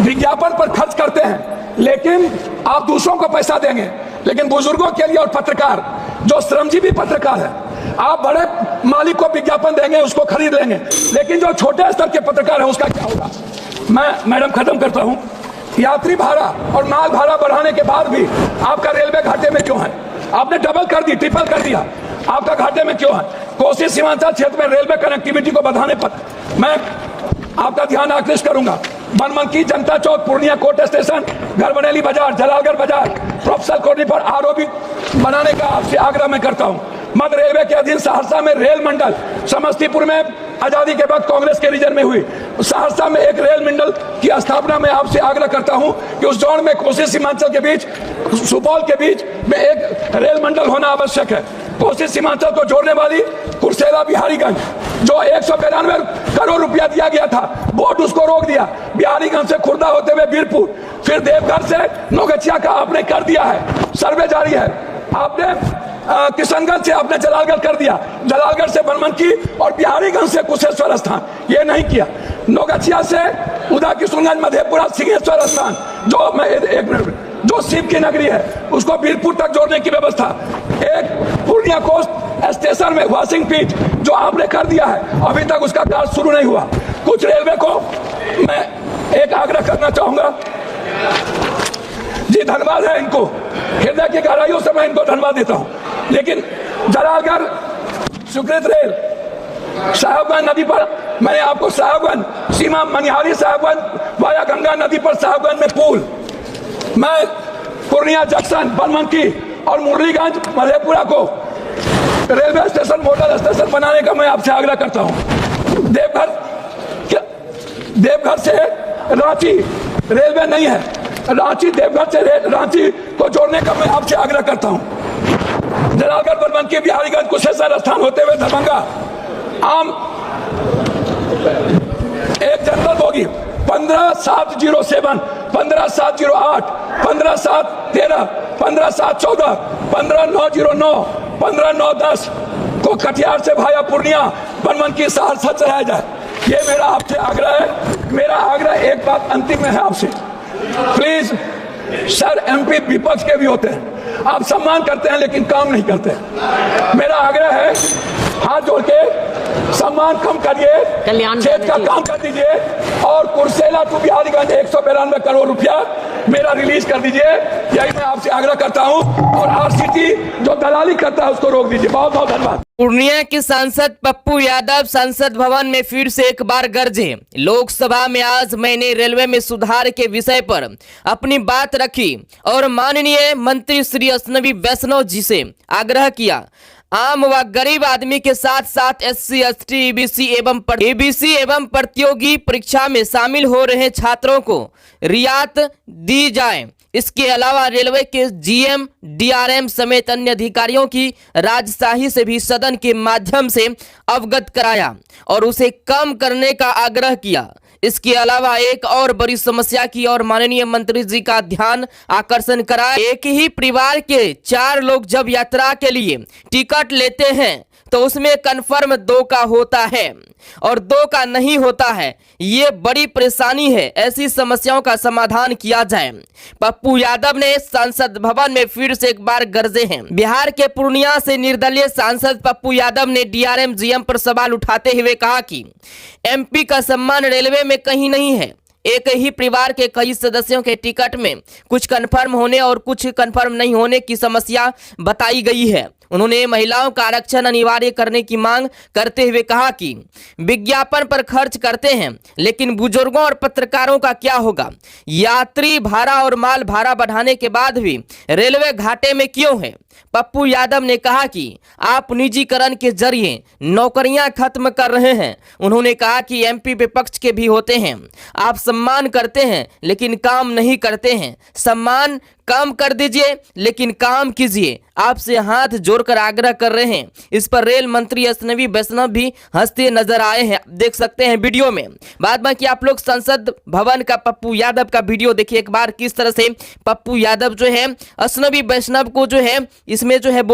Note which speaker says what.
Speaker 1: विज्ञापन पर खर्च करते हैं, लेकिन आप दूसरों को पैसा देंगे, लेकिन बुजुर्गों के लिए और पत्रकार जो श्रमजीवी पत्रकार है, आप बड़े मालिक को विज्ञापन देंगे, उसको खरीद लेंगे, लेकिन जो छोटे स्तर के पत्रकार हैं उसका क्या होगा। मैं मैडम खत्म करता हूं। यात्री भाड़ा और माल भाड़ा बढ़ाने के बाद भी आपका रेलवे घाटे में क्यों है? आपने डबल कर दी, ट्रिपल कर दिया, आपका घाटे में क्यों है? कोसी सीमांचल क्षेत्र में रेलवे कनेक्टिविटी को बढ़ाने पर मैं आपका ध्यान आकृष्ट करूंगा। बनमनकी, जनता चौक, पूर्णिया कोर्ट स्टेशन, घरबनेली बाजार, जलालगढ़ बाजार, प्रोफेसर कॉलोनी पर आरओबी बनाने का आपसे आग्रह मैं करता हूं। मध्य रेलवे के अधीन सहरसा में रेल मंडल, समस्तीपुर में आजादी के बाद कांग्रेस के रीजन में हुई, सहरसा में एक रेल मंडल की स्थापना में आपसे आग्रह करता हूं कि उस जोन में कोसी सीमांचल के बीच, सुपौल के बीच में एक रेल मंडल होना आवश्यक है। कोसी सीमांचल को जोड़ने वाली कुर्सेला बिहारीगंज, जो 192 करोड़ रुपया दिया गया था, बोर्ड उसको रोक दिया। बिहारीगंज से खुर्दा होते हुए बीरपुर, फिर देवघर से नौगछिया का आपने कर दिया है, सर्वे जारी है। आपने किशनगंज से आपने जलालगढ़ कर दिया, जलालगढ़ से बनमनकी और बिहारीगंज से कुशेश्वर स्थान, ये नहीं किया। नौगछिया से उदा किशनगंज, मधेपुरा, सिंहेश्वर स्थान, जो मैं एक मिनट, जो शिव की नगरी है, उसको बीरपुर तक जोड़ने की व्यवस्था। एक पूर्णिया कोस्ट स्टेशन में वॉशिंग पीट जो आपने कर दिया है, अभी तक उसका कार्य शुरू नहीं हुआ। कुछ रेलवे को मैं एक आग्रह करना चाहूंगा जी, धन्यवाद है इनको, हृदय की गहराइयों से मैं इनको धन्यवाद देता हूं, लेकिन जलालगढ़ स्वीकृत रेल साहेबगंज नदी पर, मैंने आपको साहेबगंज सीमा मनिहारी साहेबगंज वाया गंगा नदी पर साहेबगंज में पुल, मैं पूर्णिया जंक्शन, बनमनकी और मुरलीगंज, मधेपुरा को रेलवे स्टेशन, मॉडल स्टेशन बनाने का मैं आपसे आग्रह करता हूं। देवघर से रांची रेलवे नहीं है, रांची देवघर से रांची को जोड़ने का मैं आपसे आग्रह करता हूं। जलालगढ़, बनमनकी, बिहारीगंज, कुशेश्वर स्थान होते हुए दरभंगा आम एक जनरल बोगी 15707, 15708, 15713, 15714, 15909, 15910 को कटिहार से भाया पूर्णिया, बनमनकी, सहरसा चलाया जाए, ये मेरा आपसे आग्रह है। मेरा आग्रह एक बात अंतिम में है आपसे, प्लीज सर, एमपी विपक्ष के भी होते हैं, आप सम्मान करते हैं लेकिन काम नहीं करते। मेरा आग्रह है, हाथ जोड़ के सम्मान कम करिए, खेत का काम कर दीजिए, और कुर्सेला टू बिहारीगंज 192 करोड़ रुपया मेरा रिलीज कर दीजिए, यही मैं आपसे आग्रह करता हूं। और आरसीटी जो दलाली करता है उसको रोक दीजिए। बहुत बहुत धन्यवाद।
Speaker 2: पूर्णिया के सांसद पप्पू यादव संसद भवन में फिर से एक बार गरजे। लोकसभा में आज मैंने रेलवे में सुधार के विषय पर अपनी बात रखी और माननीय मंत्री श्री अश्विनी वैष्णव जी से आग्रह किया, आम व गरीब आदमी के साथ साथ एससी, एसटी, एबीसी एवं प्रतियोगी परीक्षा में शामिल हो रहे छात्रों को रियायत दी जाए। इसके अलावा रेलवे के जीएम, डीआरएम समेत अन्य अधिकारियों की राजशाही से भी सदन के माध्यम से अवगत कराया और उसे कम करने का आग्रह किया। इसके अलावा एक और बड़ी समस्या की और माननीय मंत्री जी का ध्यान आकर्षण कराया। एक ही परिवार के 4 लोग जब यात्रा के लिए टिकट लेते हैं तो उसमें कन्फर्म 2 का होता है और 2 का नहीं होता है, ये बड़ी परेशानी है। ऐसी समस्याओं का समाधान किया जाए। पप्पू यादव ने संसद भवन में फिर से एक बार गरजे हैं। बिहार के पूर्णिया से निर्दलीय सांसद पप्पू यादव ने डीआरएम, जीएम पर सवाल उठाते हुए कहा कि एमपी का सम्मान रेलवे में कहीं नहीं है। एक ही परिवार के कई सदस्यों के टिकट में कुछ कंफर्म होने और कुछ कंफर्म नहीं होने की समस्या बताई गई है। उन्होंने महिलाओं का आरक्षण अनिवार्य करने की मांग करते हुए कहा कि विज्ञापन पर खर्च करते हैं, लेकिन बुजुर्गों और पत्रकारों का क्या होगा? यात्री भाड़ा और माल भाड़ा बढ़ाने के बाद भी रेलवे घाटे में क्यों है? पप्पू यादव ने कहा कि आप निजीकरण के जरिए नौकरियां खत्म कर रहे हैं। उन्होंने कहा कि एमपी विपक्ष के भी होते हैं, आप सम्मान करते हैं लेकिन काम नहीं करते हैं। सम्मान कम कर दीजिए लेकिन काम कीजिए, आपसे हाथ जोड़कर आग्रह कर रहे हैं। इस पर रेल मंत्री अश्विनी वैष्णव भी हंसते नजर आए हैं, देख सकते हैं वीडियो में। बाद में कि आप लोग संसद भवन का पप्पू यादव का वीडियो देखिए एक बार, किस तरह से पप्पू यादव जो है अश्विनी वैष्णव को जो है इसमें जो है बोला।